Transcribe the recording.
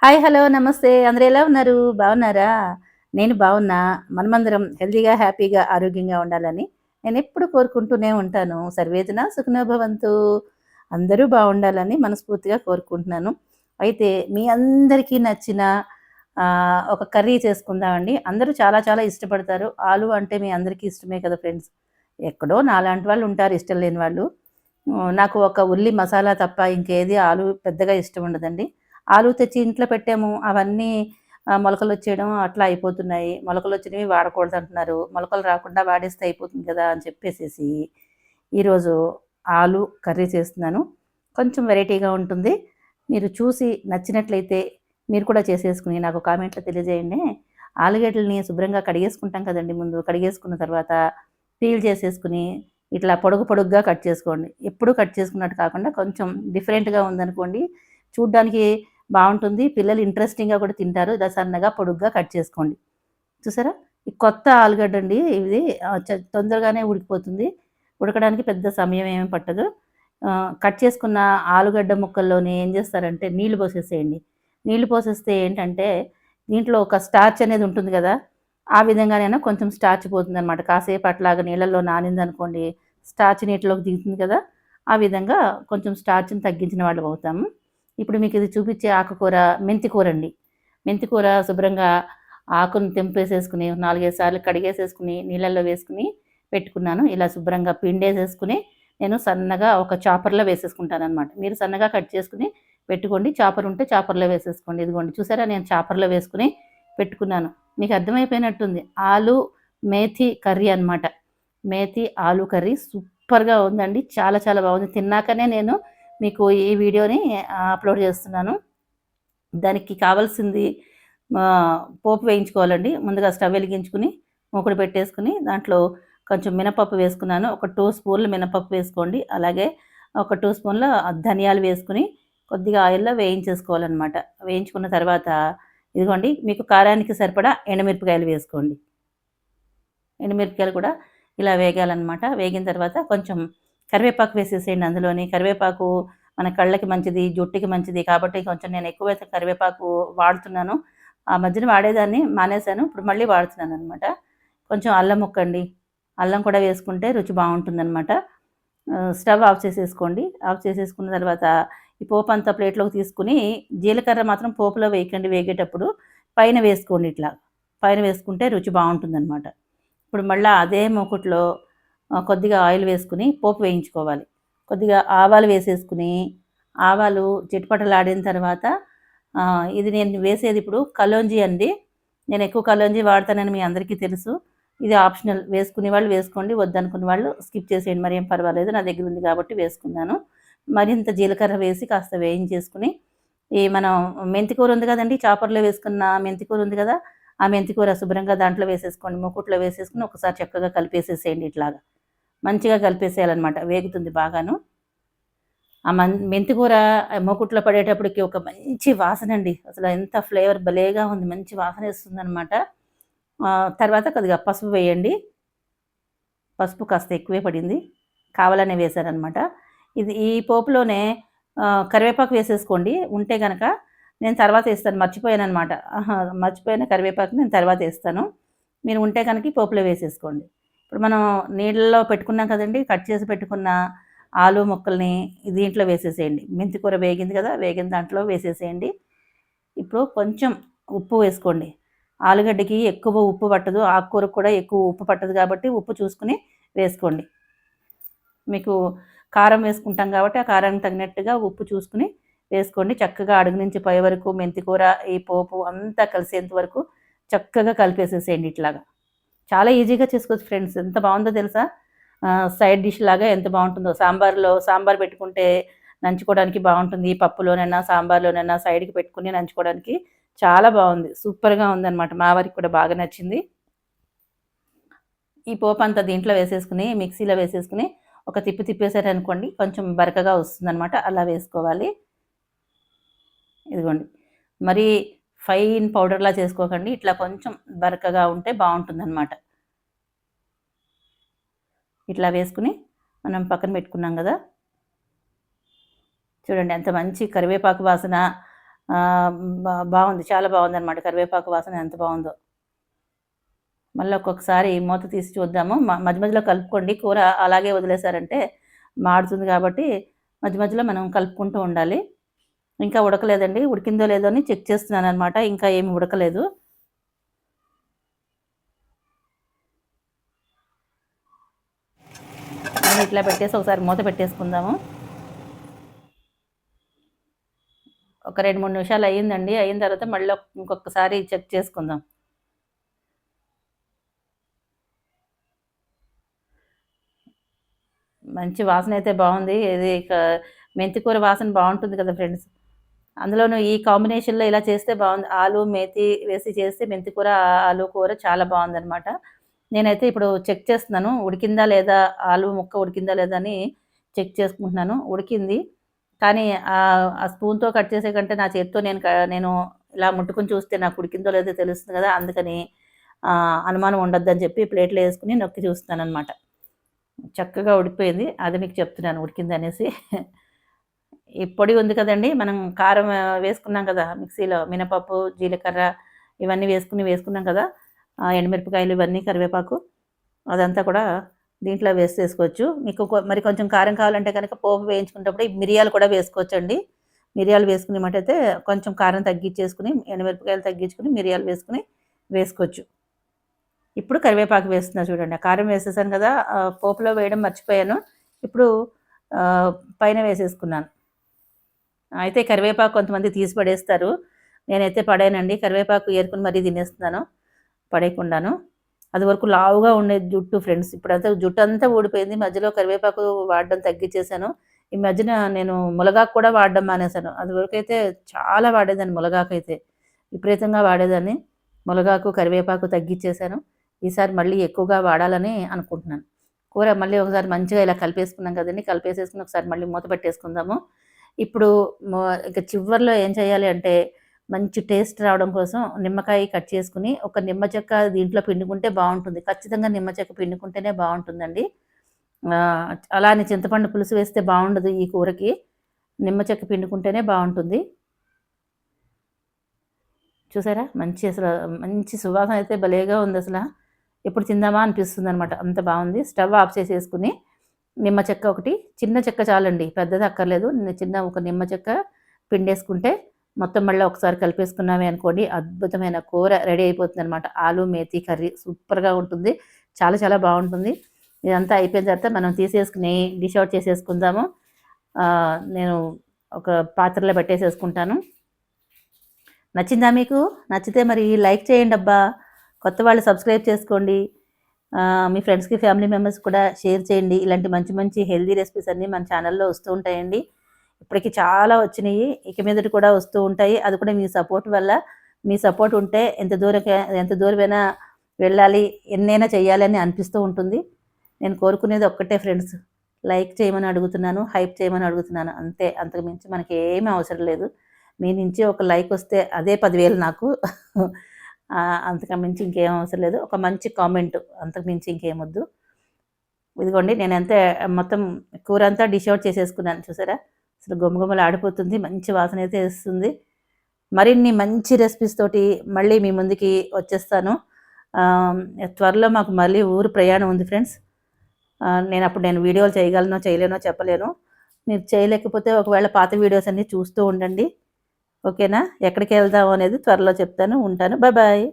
Hi! Hello! నమస్తే. అందరూ ఎలా ఉన్నారు? బాగున్నారా? నేను బాగున్నా. మనమందరం హెల్తీగా, హ్యాపీగా, ఆరోగ్యంగా ఉండాలని నేనెప్పుడు కోరుకుంటూనే ఉంటాను. సర్వేజన సుఖినో భవంతు. అందరూ బావుండాలని మనస్ఫూర్తిగా కోరుకుంటున్నాను. అయితే మీ అందరికీ నచ్చిన ఒక కర్రీ చేసుకుందామండి. అందరూ చాలా చాలా ఇష్టపడతారు. ఆలు అంటే మీ అందరికీ ఇష్టమే కదా ఫ్రెండ్స్. ఎక్కడో నాలాంటి వాళ్ళు ఉంటారు ఇష్టం లేని వాళ్ళు. నాకు ఒక ఉల్లి మసాలా తప్ప ఇంకేది ఆలు పెద్దగా ఇష్టం ఉండదండి. ఆలు తెచ్చి ఇంట్లో పెట్టాము. అవన్నీ మొలకలొచ్చేయడం అట్లా అయిపోతున్నాయి. మొలకలొచ్చినవి వాడకూడదంటున్నారు. మొలకలు రాకుండా వాడేస్తే అయిపోతుంది కదా! అని చెప్పేసేసి ఈరోజు ఆలు కర్రీ చేస్తున్నాను. కొంచెం వెరైటీగా ఉంటుంది. మీరు చూసి నచ్చినట్లయితే మీరు కూడా చేసేసుకొని నాకు కామెంట్‌లో తెలియజేయండి. ఆలుగడ్డలని శుభ్రంగా కడిగేసుకుంటాం కదండీ ముందు. కడిగేసుకున్న తర్వాత పీల్ చేసేసుకొని ఇట్లా పొడుగు పొడుగ్గా కట్ చేసుకోండి. ఎప్పుడూ కట్ చేసుకున్నట్టు కాకుండా కొంచెం డిఫరెంట్‌గా ఉందనుకోండి చూడ్డానికి బావుంటుంది. పిల్లలు ఇంట్రెస్టింగ్‌గా కూడా తింటారు. ఇలా సన్నగా పొడుగ్గా కట్ చేసుకోండి. చూసారా? ఈ కొత్త ఆలుగడ్డండి ఇది తొందరగానే ఉడికిపోతుంది. ఉడకడానికి పెద్ద సమయం ఏమి పట్టదు. కట్ చేసుకున్న ఆలుగడ్డ ముక్కల్లోని ఏం చేస్తారంటే నీళ్లు పోసేసేయండి. నీళ్లు పోసేస్తే ఏంటంటే దీంట్లో ఒక స్టార్చ్ అనేది ఉంటుంది గదా! ఆ విధంగానైనా కొంచెం స్టార్చ్ పోతుందనమాట. కాసేపు అట్లాగా నీళ్ళల్లో నానిందనుకోండి స్టార్చ్ నీటిలోకి దిగుతుంది కదా! ఆ విధంగా కొంచెం స్టార్చ్‌ని తగ్గించిన వాళ్ళమవుతాము. ఇప్పుడు మీకిది చూపిచ్చే ఆకుకూర మెంతి కూరండి. మెంతి కూర శుభ్రంగా ఆకుని తెంపేసేసుకొని 4, 5 సార్లు కడిగేసేసుకొని నీళ్ళల్లో వేసుకొని పెట్టుకున్నాను. ఇలా శుభ్రంగా పిండేసేసుకొని నేను సన్నగా ఒక చాపర్‌లో వేసేసుకుంటాననమాట. మీరు సన్నగా కట్ చేసుకొని పెట్టుకోండి. చాపర్ ఉంటే చాపర్‌లో వేసేసుకోండి. ఇదిగోండి చూసారా నేను చాపర్‌లో వేసుకొని పెట్టుకున్నాను. మీకు అర్థమైపోయినట్టుంది. ఆలు మేథి కర్రీ అనమాట. మేథి ఆలు కర్రీ సూపర్‌గా ఉందండి. చాలా చాలా బాగుంది. తిన్నాకనే నేను మీకు ఈ వీడియోని అప్‌లోడ్ చేస్తున్నాను. దానికి కావాల్సింది పోపు వేయించుకోవాలండి. ముందుగా స్టవ్ వెలిగించుకొని, మూకుడు పెట్టేసుకొని, దాంట్లో కొంచెం మినపప్పు వేసుకున్నాను. ఒక 2 స్పూన్లు మినపప్పు వేసుకోండి. అలాగే ఒక 2 స్పూన్ల ధనియాలు వేసుకొని, కొద్దిగా ఆయిల్‌లో వేయించేసుకోవాలనమాట. వేయించుకున్న తర్వాత ఇదిగోండి మీకు కారానికి సరిపడా ఎండుమిరపకాయలు వేసుకోండి. ఎండుమిరపకాయలు కూడా ఇలా వేగాలనమాట. వేగిన తర్వాత కొంచెం కరివేపాకు వేసేసేయండి అందులోని. కరివేపాకు మన కళ్ళకి మంచిది, జుట్టుకి మంచిది కాబట్టి కొంచెం నేను ఎక్కువైతే కరివేపాకు వాడుతున్నాను. ఆ మధ్యన వాడేదాన్ని మానేశాను. ఇప్పుడు మళ్ళీ వాడుతున్నాననమాట. కొంచెం అల్లం ముక్కండి. అల్లం కూడా వేసుకుంటే రుచి బావుంటుందనమాట. స్టవ్ ఆఫ్ చేసేసుకోండి. ఆఫ్ చేసేసుకున్న తర్వాత ఈ పోపంతా ప్లేట్‌లోకి తీసుకొని జీలకర్ర మాత్రం పోపులో వేయకండి వేగేటప్పుడు. పైన వేసుకోండి ఇట్లా. పైన వేసుకుంటే రుచి బావుంటుందనమాట. ఇప్పుడు మళ్ళా అదే మూకుట్లో కొద్దిగా ఆయిల్ వేసుకొని పోపు వేయించుకోవాలి. కొద్దిగా ఆవాలు వేసేసుకుని, ఆవాలు చిటపటలాడిన తర్వాత ఇది నేను వేసేది ఇప్పుడు కలోంజీ అండి. నేను ఎక్కువ కలోంజీ వాడతానని మీ అందరికీ తెలుసు. ఇది ఆప్షనల్ వేసుకునే వాళ్ళు వేసుకోండి. వద్దనుకున్న వాళ్ళు స్కిప్ చేసేయండి. మరేం పర్వాలేదు. నా దగ్గర ఉంది కాబట్టి వేసుకున్నాను. మరింత జీలకర్ర వేసి కాస్త వేయించేసుకొని, ఈ మనం మెంతి కూర ఉంది కదండీ! చాపర్‌లో వేసుకున్న మెంతి కూర ఉంది కదా! ఆ మెంతి కూర శుభ్రంగా దాంట్లో వేసేసుకోండి. మూకుట్లో వేసేసుకొని ఒకసారి చక్కగా కలిపేసేసేయండి ఇట్లాగా. మంచిగా కలిపేసేయాలనమాట. వేగుతుంది బాగాను. ఆ మెంతి కూర మూకుట్లో పడేటప్పటికి ఒక మంచి వాసనండి. అసలు ఎంత ఫ్లేవర్ భలేగా ఉంది. మంచి వాసనేస్తుందనమాట. తర్వాత కొద్దిగా పసుపు వేయండి. పసుపు కాస్త ఎక్కువే పడింది. కావాలనే వేశాననమాట. ఈ పోపులోనే కరివేపాకు వేసేసుకోండి ఉంటే గనక. నేను తర్వాత ఏస్తాను. మర్చిపోయాననమాట. మర్చిపోయిన కరివేపాకు నేను తర్వాత ఏస్తాను. మీరు ఉంటే గనక ఈ పోపులో వేసేసుకోండి. ఇప్పుడు మనం నీళ్ళలో పెట్టుకున్నాం కదండీ! కట్ చేసి పెట్టుకున్న ఆలు ముక్కల్ని దీంట్లో వేసేసేయండి. మెంతి కూర వేగింది కదా! వేగిన దాంట్లో వేసేసేయండి. ఇప్పుడు కొంచెం ఉప్పు వేసుకోండి. ఆలుగడ్డకి ఎక్కువ ఉప్పు పట్టదు. ఆకుకూరకు కూడా ఎక్కువ ఉప్పు పట్టదు కాబట్టి ఉప్పు చూసుకొని వేసుకోండి. మీకు కారం వేసుకుంటాం కాబట్టి ఆ కారానికి తగినట్టుగా ఉప్పు చూసుకొని వేసుకోండి. చక్కగా అడుగు నుంచి పై వరకు మెంతి కూర, ఈ పోపు అంతా కలిసేంత వరకు చక్కగా కలిపేసేసేయండి ఇట్లాగా. చాలా ఈజీగా చేసుకోవచ్చు ఫ్రెండ్స్. ఎంత బావుందో తెలుసా? సైడ్ డిష్ లాగా ఎంత బావుంటుందో. సాంబార్ పెట్టుకుంటే నంచుకోవడానికి బావుంటుంది. పప్పులోనైనా, సాంబార్‌లోనైనా సైడ్‌కి పెట్టుకొని నంచుకోవడానికి చాలా బావుంది. సూపర్‌గా ఉందనమాట. మా వారికి కూడా బాగా నచ్చింది. ఈ పోపంతా దీంట్లో వేసేసుకొని, మిక్సీలో వేసేసుకొని, ఒక తిప్పి తిప్పేసారనుకోండి కొంచెం బరకగా వస్తుందనమాట. అలా వేసుకోవాలి. ఇదిగోండి. మరీ ఫైన్ పౌడర్‌లా చేసుకోకండి. ఇట్లా కొంచెం బరకగా ఉంటే బావుంటుందనమాట. ఇట్లా వేసుకొని మనం పక్కన పెట్టుకున్నాం గదా! చూడండి ఎంత మంచి కరివేపాకు వాసన, బాగుంది, చాలా బాగుందనమాట. కరివేపాకు వాసన ఎంత బాగుందో. మళ్ళీ ఒక్కొక్కసారి మూత తీసి చూద్దాము. మధ్య మధ్యలో కలుపుకోండి. కూర అలాగే వదిలేసారంటే మాడుతుంది కాబట్టి మధ్య మధ్యలో మనం కలుపుకుంటూ ఉండాలి. ఇంకా ఉడకలేదండి. ఉడికిందో లేదో అని చెక్ చేస్తున్నాననమాట. ఇంకా ఏమి ఉడకలేదు. మనం ఇట్లా పెట్టేసి ఒకసారి మూత పెట్టేసుకుందాము. ఒక 2-3 నిమిషాలు అయ్యిందండి. అయిన తర్వాత మళ్ళీ ఇంకొకసారి చెక్ చేసుకుందాం. మంచి వాసన అయితే బాగుంది. ఇది మెంతి కూర వాసన బాగుంటుంది కదా ఫ్రెండ్స్. అందులోనూ ఈ కాంబినేషన్‌లో ఇలా చేస్తే బాగుంది. ఆలు, మేతి వేసి చేస్తే మెంతి కూర, ఆలు కూర చాలా బాగుందనమాట. నేనైతే ఇప్పుడు చెక్ చేస్తున్నాను. ఉడికిందా లేదా, ఆలు ముక్క ఉడికిందా లేదా అని చెక్ చేసుకుంటున్నాను. ఉడికింది. కానీ ఆ స్పూన్‌తో కట్ చేసే కంటే నా చేత్తో నేను ఇలా ముట్టుకొని చూస్తే నాకు ఉడికిందో లేదో తెలుస్తుంది కదా! అందుకని అనుమానం ఉండొద్దని చెప్పి ప్లేట్‌లో ఏసుకొని నొక్కి చూస్తున్నాననమాట. చక్కగా ఉడికిపోయింది. అది మీకు చెప్తున్నాను ఉడికిందనేసి. ఈ పొడి ఉంది కదండీ! మనం కారం వేసుకున్నాం కదా! మిక్సీలో మినపప్పు, జీలకర్ర ఇవన్నీ వేసుకున్నాం కదా! ఎండుమిరపకాయలు ఇవన్నీ, కరివేపాకు అదంతా కూడా దీంట్లో వేసేసుకోవచ్చు. మీకు మరి కొంచెం కారం కావాలంటే కనుక పోపు వేయించుకునేటప్పుడు ఈ మిరియాలు కూడా వేసుకోవచ్చండి. మిరియాలు వేసుకునేమటైతే కొంచెం కారం తగ్గించేసుకొని, ఎండుమిరపకాయలు తగ్గించుకొని, మిరియాలు వేసుకోవచ్చు. ఇప్పుడు కరివేపాకు వేస్తున్నా చూడండి. కారం వేసేసాను కదా! పోపులో వేయడం మర్చిపోయాను. ఇప్పుడు పైన వేసేసుకున్నాను. అయితే కరివేపాకు కొంతమంది తీసి పడేస్తారు. నేనైతే పడేయనండి. కరివేపాకు ఏరుకొని మరీ తినేస్తున్నాను పడేయకుండాను. అది వరకు లావుగా ఉండేది జుట్టు ఫ్రెండ్స్. ఇప్పుడంతా జుట్టంతా ఊడిపోయింది. మధ్యలో కరివేపాకు వాడడం తగ్గించేశాను. ఈ మధ్యన నేను ములగాకు కూడా వాడడం మానేశాను. అదివరకైతే చాలా వాడేదాన్ని ములగాకైతే. విపరీతంగా వాడేదాన్ని. ములగాకు, కరివేపాకు తగ్గించేశాను. ఈసారి మళ్ళీ ఎక్కువగా వాడాలని అనుకుంటున్నాను. కూర మళ్ళీ ఒకసారి మంచిగా ఇలా కలిపేసుకున్నాం కదండీ! కలిపేసేసుకొని ఒకసారి మళ్ళీ మూత పెట్టేసుకుందాము. ఇప్పుడు ఇక చివర్లో ఏం చేయాలి అంటే, మంచి టేస్ట్ రావడం కోసం నిమ్మకాయ కట్ చేసుకొని, ఒక నిమ్మ చెక్క దీంట్లో పిండుకుంటే బావుంటుంది. ఖచ్చితంగా నిమ్మ చెక్క పిండుకుంటేనే బావుంటుందండి. అలా అని చింతపండు పులుసు వేస్తే బావుండదు ఈ కూరకి. నిమ్మ చెక్క పిండుకుంటేనే బావుంటుంది. చూసారా? మంచి సువాసన అయితే భలేగా ఉందసల. ఎప్పుడు తిందామా అనిపిస్తుందనమాట. అంత బావుంది. స్టవ్ ఆఫ్ చేసేసుకొని, నిమ్మ చెక్క ఒకటి, చిన్న చెక్క చాలండి. పెద్దది అక్కర్లేదు. చిన్న ఒక నిమ్మ చెక్క పిండేసుకుంటే, మొత్తం మళ్ళీ ఒకసారి కలిపేసుకున్నామే అనుకోండి, అద్భుతమైన కూర రెడీ అయిపోతుందనమాట. ఆలు మేతి కర్రీ సూపర్‌గా ఉంటుంది. చాలా చాలా బావుంటుంది. ఇదంతా అయిపోయిన తర్వాత మనం తీసేసుకొని డిష్ అవుట్ చేసేసుకుందాము. నేను ఒక పాత్రలో పెట్టేసేసుకుంటాను. నచ్చిందా మీకు? నచ్చితే మరి లైక్ చేయండబ్బా! కొత్త వాళ్ళు సబ్స్క్రైబ్ చేసుకోండి. మీ ఫ్రెండ్స్‌కి, ఫ్యామిలీ మెంబర్స్‌కి కూడా షేర్ చేయండి. ఇలాంటి మంచి మంచి హెల్తీ రెసిపీస్ అన్నీ మన ఛానల్‌లో వస్తూ ఉంటాయండి. ఇప్పటికి చాలా వచ్చినియి. ఇక మీదట కూడా వస్తూ ఉంటాయి. అది కూడా మీ సపోర్ట్ వల్ల. మీ సపోర్ట్ ఉంటే ఎంత దూరమైనా వెళ్ళాలి, ఎన్నైనా చేయాలని అనిపిస్తూ ఉంటుంది. నేను కోరుకునేది ఒక్కటే ఫ్రెండ్స్. లైక్ చేయమని అడుగుతున్నాను. హైప్ చేయమని అడుగుతున్నాను. అంతే. అంతకు మించి మనకేమీ అవసరం లేదు. మీ నుంచి ఒక లైక్ వస్తే అదే 10,000 నాకు. అంతకు మించి ఇంకేం అవసరం లేదు. ఒక మంచి కామెంట్, అంతకు మించి ఇంకేమొద్దు. ఇదిగోండి మొత్తం కూరంతా డిష్ అవుట్ చేసేసుకున్నాను చూసారా? అసలు గుమగుమలాడిపోతుంది. మంచి వాసన అయితే వస్తుంది. మరిన్ని మంచి రెసిపీస్ తోటి మళ్ళీ మీ ముందుకి వచ్చేస్తాను. త్వరలో మాకు మళ్ళీ ఊరు ప్రయాణం ఉంది ఫ్రెండ్స్. నేను వీడియోలు చేయగలనో చేయలేనో చెప్పలేను. మీరు చేయలేకపోతే ఒకవేళ పాత వీడియోస్ అన్నీ చూస్తూ ఉండండి. ఓకేనా? ఎక్కడికి వెళ్దాం అనేది త్వరలో చెప్తాను. ఉంటాను. Bye bye.